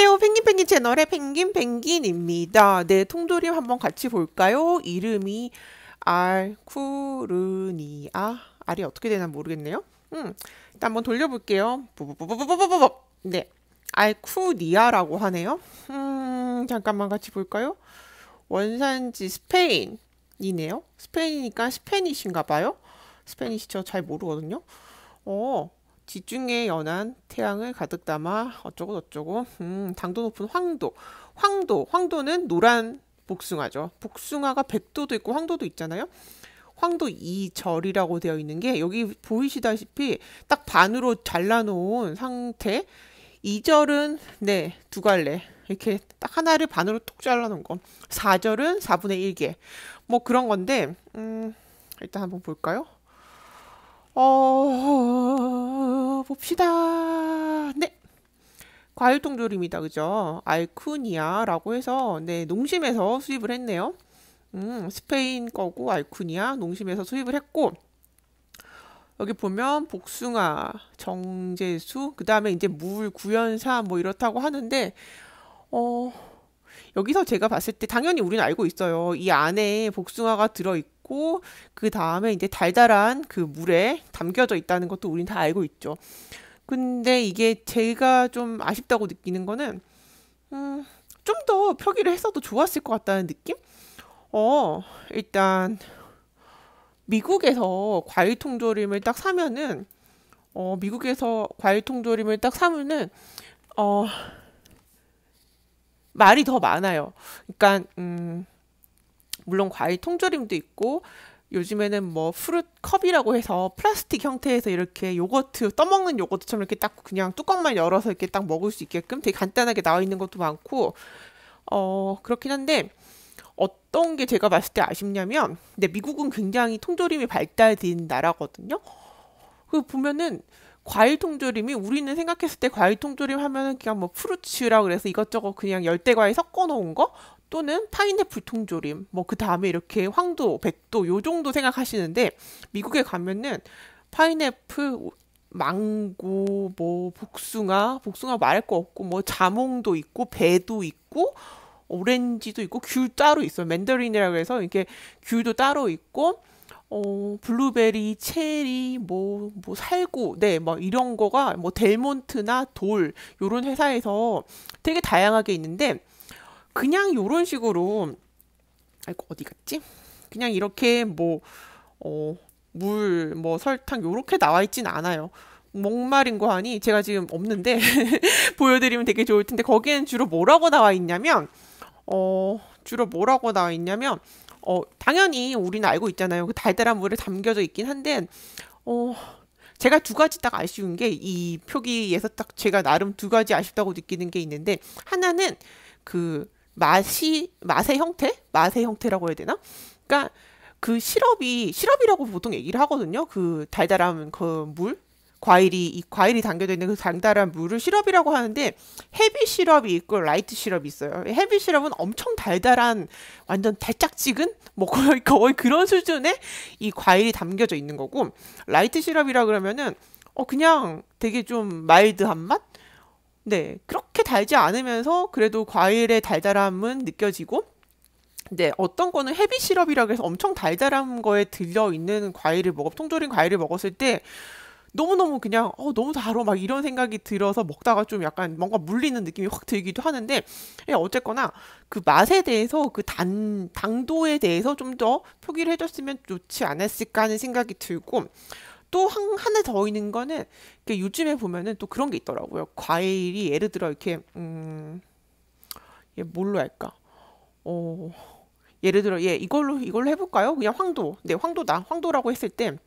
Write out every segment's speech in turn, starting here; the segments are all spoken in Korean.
안녕하세요. 펭귄펭귄 채널의 펭귄펭귄입니다. 네, 통조림 한번 같이 볼까요? 이름이 알쿠르니아. 알이 어떻게 되나 모르겠네요. 일단 한번 돌려볼게요. 뿌뿌뿌뿌뿌뿌뿌. 네, 알쿠니아라고 하네요. 잠깐만 같이 볼까요? 원산지 스페인이네요. 스페인이니까 스페니쉬인가 봐요. 스페니쉬 저 잘 모르거든요. 어, 지중해 연안 태양을 가득 담아 어쩌고 저쩌고. 당도 높은 황도. 황도는 노란 복숭아죠. 복숭아가 백도도 있고 황도도 있잖아요. 황도 이절이라고 되어 있는 게 여기 보이시다시피 딱 반으로 잘라놓은 상태. 이절은 네, 두 갈래. 이렇게 딱 하나를 반으로 톡 잘라놓은 거. 4절은 4분의 1개. 뭐 그런 건데, 일단 한번 볼까요? 봅시다. 네. 과일 통조림이다, 그죠? 알쿠니아라고 해서, 네, 농심에서 수입을 했네요. 스페인 거고, 알쿠니아, 농심에서 수입을 했고, 여기 보면 복숭아, 정제수, 그 다음에 이제 물, 구연산, 뭐 이렇다고 하는데, 어, 여기서 제가 봤을 때 당연히 우리는 알고 있어요. 이 안에 복숭아가 들어있고, 그 다음에 이제 달달한 그 물에 담겨져 있다는 것도 우린 다 알고 있죠. 근데 이게 제가 좀 아쉽다고 느끼는 거는, 좀 더 표기를 했어도 좋았을 것 같다는 느낌? 일단, 미국에서 과일 통조림을 딱 사면은, 미국에서 과일 통조림을 딱 사면은, 어, 말이 더 많아요. 그러니까, 물론 과일 통조림도 있고 요즘에는 뭐 프루트 컵이라고 해서 플라스틱 형태에서 이렇게 요거트 떠먹는 요거트처럼 이렇게 딱 그냥 뚜껑만 열어서 이렇게 딱 먹을 수 있게끔 되게 간단하게 나와 있는 것도 많고 그렇긴 한데 어떤 게 제가 봤을 때 아쉽냐면 근데 미국은 굉장히 통조림이 발달된 나라거든요. 그 보면은 과일 통조림이 우리는 생각했을 때 과일 통조림 하면은 그냥 뭐 프루츠라 그래서 이것저것 그냥 열대 과일 섞어 놓은 거 또는 파인애플 통조림 뭐 그 다음에 이렇게 황도, 백도 요 정도 생각하시는데 미국에 가면은 파인애플, 망고, 뭐 복숭아 말할 거 없고 뭐 자몽도 있고 배도 있고 오렌지도 있고 귤 따로 있어요. 맨더린이라고 해서 이렇게 귤도 따로 있고 블루베리, 체리, 살구, 네, 뭐, 이런 거가, 뭐, 델몬트나 돌, 요런 회사에서 되게 다양하게 있는데, 그냥 요런 식으로, 아이고, 어디 갔지? 그냥 이렇게 물, 뭐, 설탕, 요렇게 나와 있진 않아요. 목마른 거 하니, 제가 지금 없는데, 보여드리면 되게 좋을 텐데, 거기엔 주로 뭐라고 나와 있냐면, 주로 뭐라고 나와 있냐면, 당연히 우리는 알고 있잖아요. 그 달달한 물에 담겨져 있긴 한데, 어, 제가 두 가지 딱 아쉬운 게 이 표기에서 딱 제가 나름 두 가지 아쉽다고 느끼는 게 있는데, 하나는 그 맛의 형태? 맛의 형태라고 해야 되나? 그러니까 그 시럽이라고 보통 얘기를 하거든요. 그 달달한 그 물? 이 과일이 담겨져 있는 그 달달한 물을 시럽이라고 하는데 헤비 시럽이 있고 라이트 시럽이 있어요. 헤비 시럽은 엄청 달달한 완전 달짝지근 뭐 거의 그런 수준의 이 과일이 담겨져 있는 거고 라이트 시럽이라 그러면은 그냥 되게 좀 마일드한 맛? 네, 그렇게 달지 않으면서 그래도 과일의 달달함은 느껴지고 네, 어떤 거는 헤비 시럽이라 그래서 엄청 달달한 거에 들려 있는 통조림 과일을 먹었을 때 너무너무 그냥 너무 달어 막 이런 생각이 들어서 먹다가 좀 약간 뭔가 물리는 느낌이 확 들기도 하는데 어쨌거나 그 맛에 대해서 그 당도에 대해서 좀 더 표기를 해줬으면 좋지 않았을까 하는 생각이 들고 또 하나 더 있는 거는 요즘에 보면은 또 그런 게 있더라고요. 과일이 예를 들어 이렇게 얘 뭘로 할까? 어 예를 들어 이걸로 해볼까요? 그냥 황도. 네, 황도라고 했을 때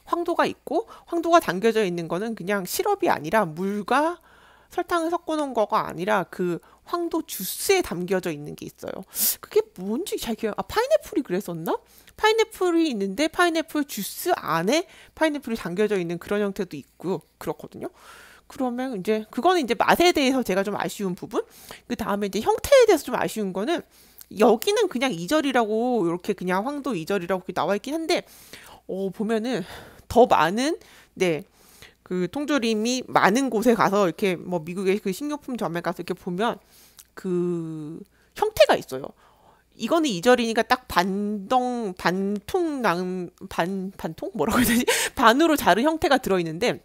황도가 있고 황도가 담겨져 있는 거는 그냥 시럽이 아니라 물과 설탕을 섞어 놓은 거가 아니라 그 황도 주스에 담겨져 있는 게 있어요. 그게 뭔지 잘 파인애플이 그랬었나? 파인애플이 있는데 파인애플 주스 안에 파인애플이 담겨져 있는 그런 형태도 있고 그렇거든요. 그러면 이제 그거는 이제 맛에 대해서 제가 좀 아쉬운 부분. 그 다음에 이제 형태에 대해서 좀 아쉬운 거는 여기는 그냥 이절이라고 이렇게 그냥 황도 이절이라고 나와 있긴 한데 보면은 더 많은 네 그 통조림이 많은 곳에 가서 이렇게 뭐 미국의 그 식료품점에 가서 이렇게 보면 그 형태가 있어요. 이거는 2절이니까 딱 반통 뭐라고 해야 되지? 반으로 자른 형태가 들어있는데,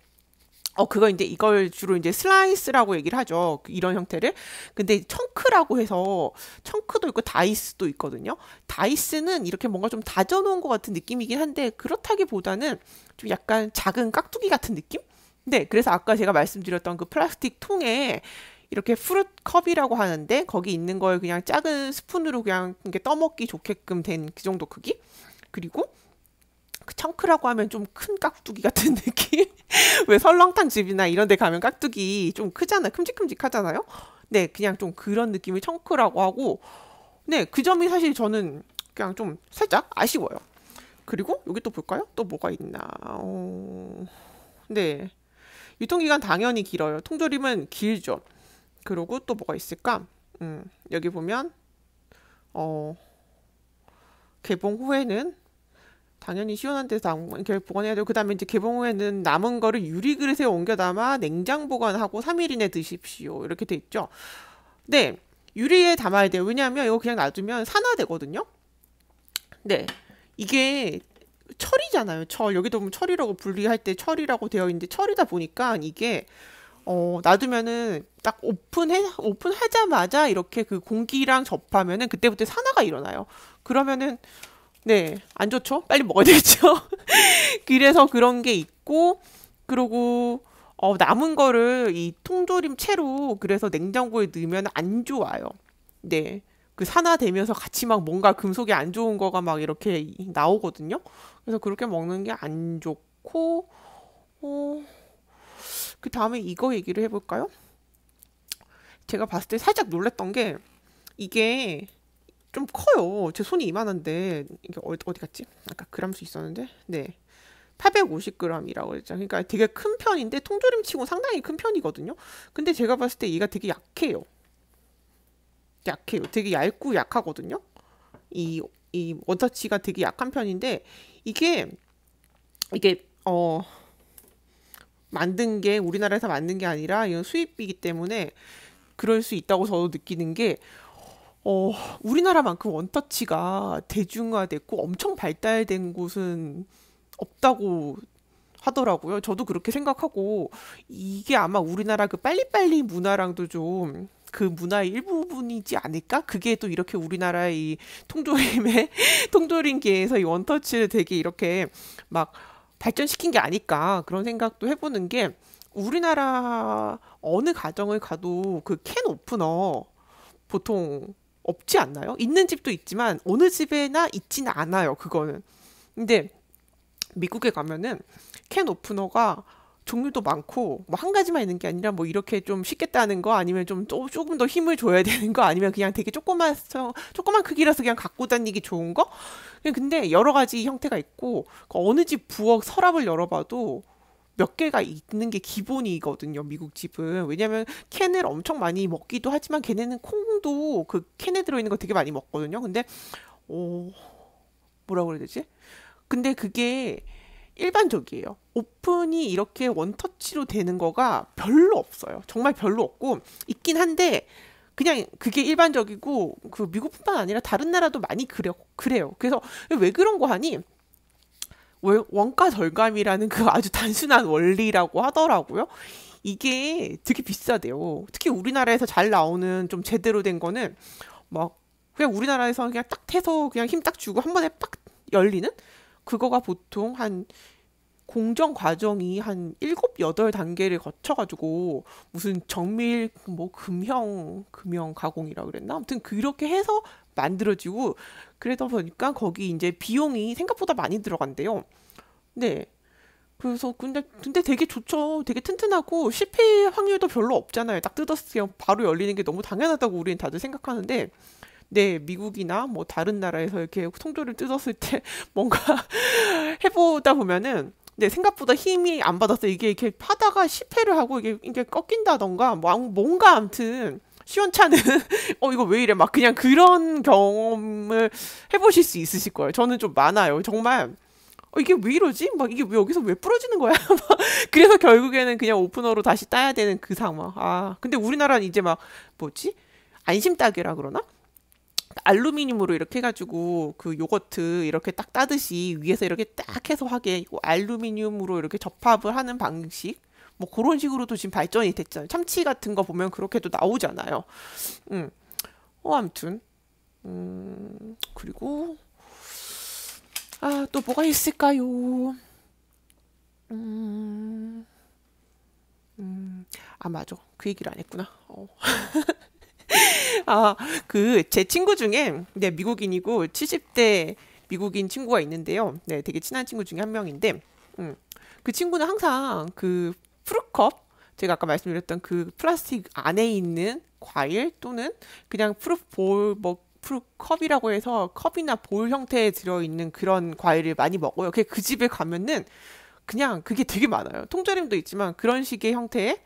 그거 이걸 주로 슬라이스라고 얘기를 하죠. 이런 형태를. 근데 청크라고 해서, 청크도 있고 다이스도 있거든요. 다이스는 이렇게 뭔가 좀 다져놓은 것 같은 느낌이긴 한데, 그렇다기보다는 좀 약간 작은 깍두기 같은 느낌? 네, 그래서 아까 제가 말씀드렸던 그 플라스틱 통에 이렇게 프루트 컵이라고 하는데, 거기 있는 걸 그냥 작은 스푼으로 그냥 이렇게 떠먹기 좋게끔 된 그 정도 크기? 그리고 그 청크라고 하면 좀 큰 깍두기 같은 느낌? 왜 설렁탕 집이나 이런 데 가면 깍두기 좀 크잖아요. 큼직큼직하잖아요. 네, 그냥 좀 그런 느낌의 청크라고 하고, 네, 그 점이 사실 저는 그냥 좀 살짝 아쉬워요. 그리고 여기 또 볼까요? 또 뭐가 있나? 네, 유통기간 당연히 길어요. 통조림은 길죠. 그리고 또 뭐가 있을까? 여기 보면 어, 개봉 후에는 당연히 시원한 데서 이렇게 보관해야 되고, 그 다음에 이제 개봉 후에는 남은 거를 유리그릇에 옮겨 담아 냉장 보관하고 3일 이내 드십시오. 이렇게 돼 있죠. 네, 유리에 담아야 돼요. 왜냐하면 이거 그냥 놔두면 산화되거든요. 네, 이게 철이잖아요. 철. 여기도 보면 철이라고 분리할 때 철이라고 되어 있는데, 철이다 보니까 이게 놔두면은 딱 오픈하자마자 이렇게 그 공기랑 접하면은 그때부터 산화가 일어나요. 그러면은 네, 안 좋죠? 빨리 먹어야 되겠죠? 그래서 그런 게 있고, 그리고 남은 거를 이 통조림 채로 그래서 냉장고에 넣으면 안 좋아요. 네. 그 산화되면서 같이 막 뭔가 금속이 안 좋은 거가 막 이렇게 나오거든요. 그래서 그렇게 먹는 게 안 좋고, 어, 그 다음에 이거 얘기를 해볼까요? 제가 봤을 때 살짝 놀랬던 게, 이게 좀 커요. 제 손이 이만한데, 이게 어디 갔지? 아까 그람수 있었는데, 네. 850g이라고 했죠. 그러니까 되게 큰 편인데, 통조림 치고 상당히 큰 편이거든요. 근데 제가 봤을 때 얘가 되게 약해요. 약해요. 되게 얇고 약하거든요. 이 원터치가 되게 약한 편인데, 이게, 이게, 우리나라에서 만든 게 아니라, 이건 수입이기 때문에 그럴 수 있다고 저도 느끼는 게, 우리나라만큼 원터치가 대중화됐고 엄청 발달된 곳은 없다고 하더라고요. 저도 그렇게 생각하고, 이게 아마 우리나라 그 빨리빨리 문화랑도 좀 그 문화의 일부분이지 않을까? 그게 또 이렇게 우리나라의 이 통조림의 통조림계에서 이 원터치를 되게 이렇게 막 발전시킨 게 아닐까? 그런 생각도 해보는 게, 우리나라 어느 가정을 가도 그 캔 오프너 보통 없지 않나요? 있는 집도 있지만 어느 집에나 있지는 않아요, 그거는. 근데 미국에 가면은 캔 오프너가 종류도 많고, 뭐 한 가지만 있는 게 아니라 뭐 이렇게 좀 쉽게 따는 거, 아니면 좀 조금 더 힘을 줘야 되는 거, 아니면 그냥 되게 조그만 크기라서 그냥 갖고 다니기 좋은 거. 근데 여러 가지 형태가 있고, 그 어느 집 부엌 서랍을 열어봐도 몇 개가 있는 게 기본이거든요, 미국 집은. 왜냐면 캔을 엄청 많이 먹기도 하지만 걔네는 콩도 그 캔에 들어있는 거 되게 많이 먹거든요. 근데 오, 뭐라고 그래야 되지? 근데 그게 일반적이에요. 오픈이 이렇게 원터치로 되는 거가 별로 없어요. 정말 별로 없고, 있긴 한데 그냥 그게 일반적이고, 그 미국뿐만 아니라 다른 나라도 많이 그래요. 그래서 왜 그런 거 하니? 원가 절감이라는 그 아주 단순한 원리라고 하더라고요. 이게 되게 비싸대요. 특히 우리나라에서 잘 나오는 좀 제대로 된 거는 막 그냥 우리나라에서 그냥 딱 해서 그냥 힘 딱 주고 한 번에 빡 열리는 그거가 보통 한 공정 과정이 한 7, 8단계를 거쳐가지고 무슨 정밀 뭐 금형 가공이라 그랬나? 아무튼 그렇게 해서 만들어지고, 그러다 보니까 거기 이제 비용이 생각보다 많이 들어간대요. 네. 그래서 근데 되게 좋죠. 되게 튼튼하고 실패 확률도 별로 없잖아요. 딱 뜯었을 때 바로 열리는 게 너무 당연하다고 우리는 다들 생각하는데, 네, 미국이나 뭐 다른 나라에서 이렇게 통조를 뜯었을 때 뭔가 해보다 보면은, 네, 생각보다 힘이 안 받았어요. 이게 이렇게 파다가 실패를 하고 이게 꺾인다던가 뭔가 아무튼 시원찮은 이거 왜 이래 막 그냥 그런 경험을 해보실 수 있으실 거예요. 저는 좀 많아요. 정말 이게 왜 이러지? 막 이게 왜 여기서 왜 부러지는 거야? 막 그래서 결국에는 그냥 오프너로 다시 따야 되는 그 상황. 근데 우리나라는 이제 막 뭐지? 안심 따개라 그러나? 알루미늄으로 이렇게 해가지고 그 요거트 이렇게 딱 따듯이 위에서 이렇게 딱 해서 하게 이거 알루미늄으로 이렇게 접합을 하는 방식 뭐 그런 식으로도 지금 발전이 됐잖아요. 참치 같은 거 보면 그렇게도 나오잖아요. 음. 아무튼 그리고 또 뭐가 있을까요? 음, 맞아. 그 얘기를 안 했구나. 아, 제 친구 중에, 네, 미국인이고, 70대 미국인 친구가 있는데요. 네, 되게 친한 친구 중에 한 명인데, 음, 그 친구는 항상 그 프루컵, 제가 아까 말씀드렸던 그 플라스틱 안에 있는 과일 또는 그냥 프루볼, 뭐, 프루컵이라고 해서 컵이나 볼 형태에 들어있는 그런 과일을 많이 먹어요. 그 집에 가면은 그냥 그게 되게 많아요. 통조림도 있지만 그런 식의 형태의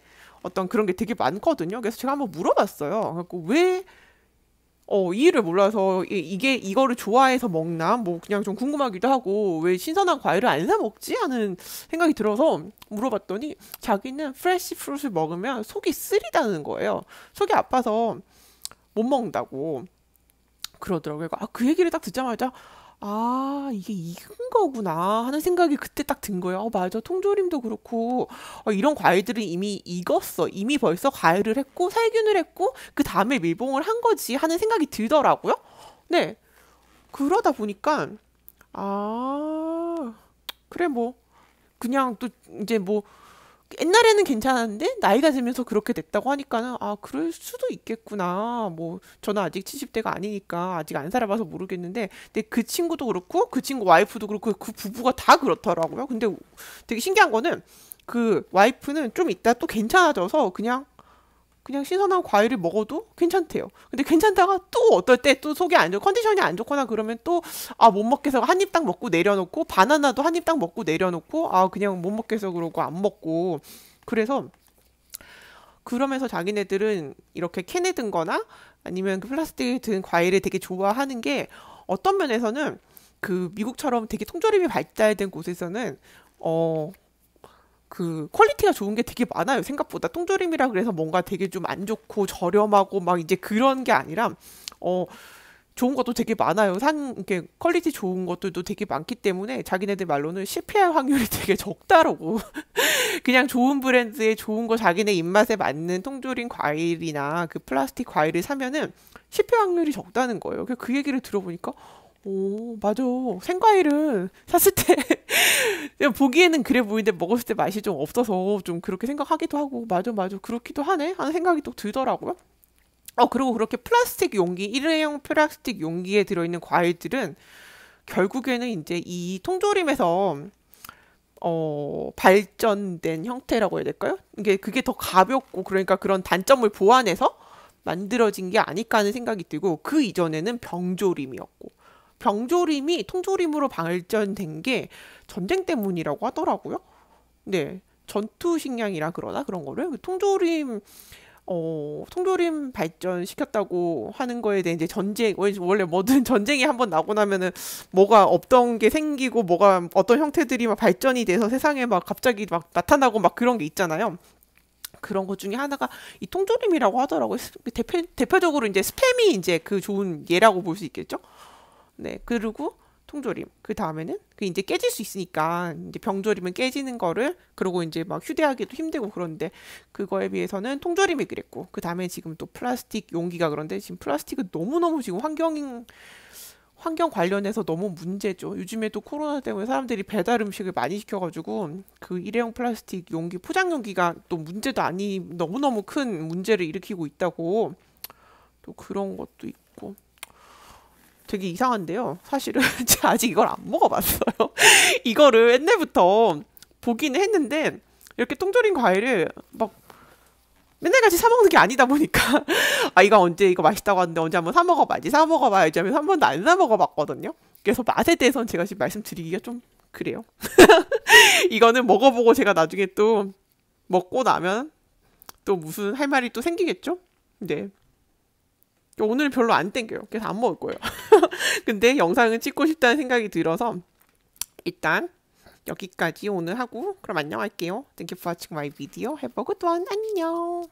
어떤 그런 게 되게 많거든요. 그래서 제가 한번 물어봤어요. 그래갖고 왜 이유를 몰라서 이게 이거를 좋아해서 먹나? 뭐 그냥 좀 궁금하기도 하고 왜 신선한 과일을 안 사 먹지? 하는 생각이 들어서 물어봤더니 자기는 프레시 프루트를 먹으면 속이 쓰리다는 거예요. 속이 아파서 못 먹는다고 그러더라고요. 그 얘기를 딱 듣자마자 이게 익은 거구나 하는 생각이 그때 딱 든 거예요. 맞아. 통조림도 그렇고, 이런 과일들은 이미 익었어. 이미 벌써 과일을 했고, 살균을 했고, 그 다음에 밀봉을 한 거지 하는 생각이 들더라고요. 네. 그러다 보니까, 아, 그래, 뭐, 그냥 또 이제 뭐, 옛날에는 괜찮았는데 나이가 들면서 그렇게 됐다고 하니까는 그럴 수도 있겠구나. 뭐 저는 아직 70대가 아니니까 아직 안 살아봐서 모르겠는데 근데 그 친구도 그렇고 그 친구 와이프도 그렇고 그 부부가 다 그렇더라고요. 근데 되게 신기한 거는 그 와이프는 좀 이따 또 괜찮아져서 그냥 신선한 과일을 먹어도 괜찮대요. 근데 괜찮다가 또 어떨 때 또 속이 안 좋고 컨디션이 안 좋거나 그러면 또 못 먹겠어 한 입 딱 먹고 내려놓고 바나나도 한 입 딱 먹고 내려놓고 그냥 못 먹겠어 그러고 안 먹고 그래서 그러면서 자기네들은 이렇게 캔에 든 거나 아니면 그 플라스틱에 든 과일을 되게 좋아하는 게 어떤 면에서는 그 미국처럼 되게 통조림이 발달된 곳에서는 그 퀄리티가 좋은 게 되게 많아요. 생각보다 통조림이라 그래서 뭔가 되게 좀 안 좋고 저렴하고 막 이제 그런 게 아니라 좋은 것도 되게 많아요. 이렇게 퀄리티 좋은 것들도 되게 많기 때문에 자기네들 말로는 실패할 확률이 되게 적다라고. 그냥 좋은 브랜드의 좋은 거 자기네 입맛에 맞는 통조림 과일이나 그 플라스틱 과일을 사면은 실패 확률이 적다는 거예요. 그 얘기를 들어보니까 오, 맞아. 생과일은 샀을 때 그냥 보기에는 그래 보이는데 먹었을 때 맛이 좀 없어서 좀 그렇게 생각하기도 하고 맞아 맞아 그렇기도 하네 하는 생각이 또 들더라고요. 그리고 그렇게 플라스틱 용기, 일회용 플라스틱 용기에 들어있는 과일들은 결국에는 이제 이 통조림에서 발전된 형태라고 해야 될까요? 그게 더 가볍고 그러니까 그런 단점을 보완해서 만들어진 게 아닐까 하는 생각이 들고 그 이전에는 병조림이었고 병조림이 통조림으로 발전된 게 전쟁 때문이라고 하더라고요. 네. 전투 식량이라 그러나 그런 거를 통조림 발전시켰다고 하는 거에 대해 이제 전쟁, 원래 뭐든 전쟁이 한번 나고 나면은 뭐가 없던 게 생기고 뭐가 어떤 형태들이 막 발전이 돼서 세상에 막 갑자기 막 나타나고 막 그런 게 있잖아요. 그런 것 중에 하나가 이 통조림이라고 하더라고요. 대표적으로 이제 스팸이 이제 그 좋은 예라고 볼 수 있겠죠? 네, 그리고 통조림. 그 다음에는 그 이제 깨질 수 있으니까 이제 병조림은 깨지는 거를 그리고 이제 막 휴대하기도 힘들고 그런데 그거에 비해서는 통조림이 그랬고 그 다음에 지금 또 플라스틱 용기가 그런데 지금 플라스틱은 너무너무 지금 환경 관련해서 너무 문제죠. 요즘에도 코로나 때문에 사람들이 배달 음식을 많이 시켜가지고 그 일회용 플라스틱 용기 포장 용기가 또 문제도 아니 너무너무 큰 문제를 일으키고 있다고 또 그런 것도 있고 되게 이상한데요. 사실은 제가 아직 이걸 안 먹어봤어요. 이거를 옛날부터 보기는 했는데 이렇게 통조림 과일을 막 맨날 같이 사 먹는 게 아니다 보니까 이거 언제 이거 맛있다고 하는데 언제 한번 사 먹어봐야지 사 먹어봐야지 하면서 한 번도 안 사 먹어봤거든요. 그래서 맛에 대해서는 제가 지금 말씀드리기가 좀 그래요. 이거는 먹어보고 제가 나중에 또 먹고 나면 또 무슨 할 말이 또 생기겠죠? 네. 오늘 별로 안 땡겨요. 그래서 안 먹을 거예요. 근데 영상은 찍고 싶다는 생각이 들어서 일단 여기까지 오늘 하고 그럼 안녕할게요. Thank you for watching my video. Have a good one. 안녕.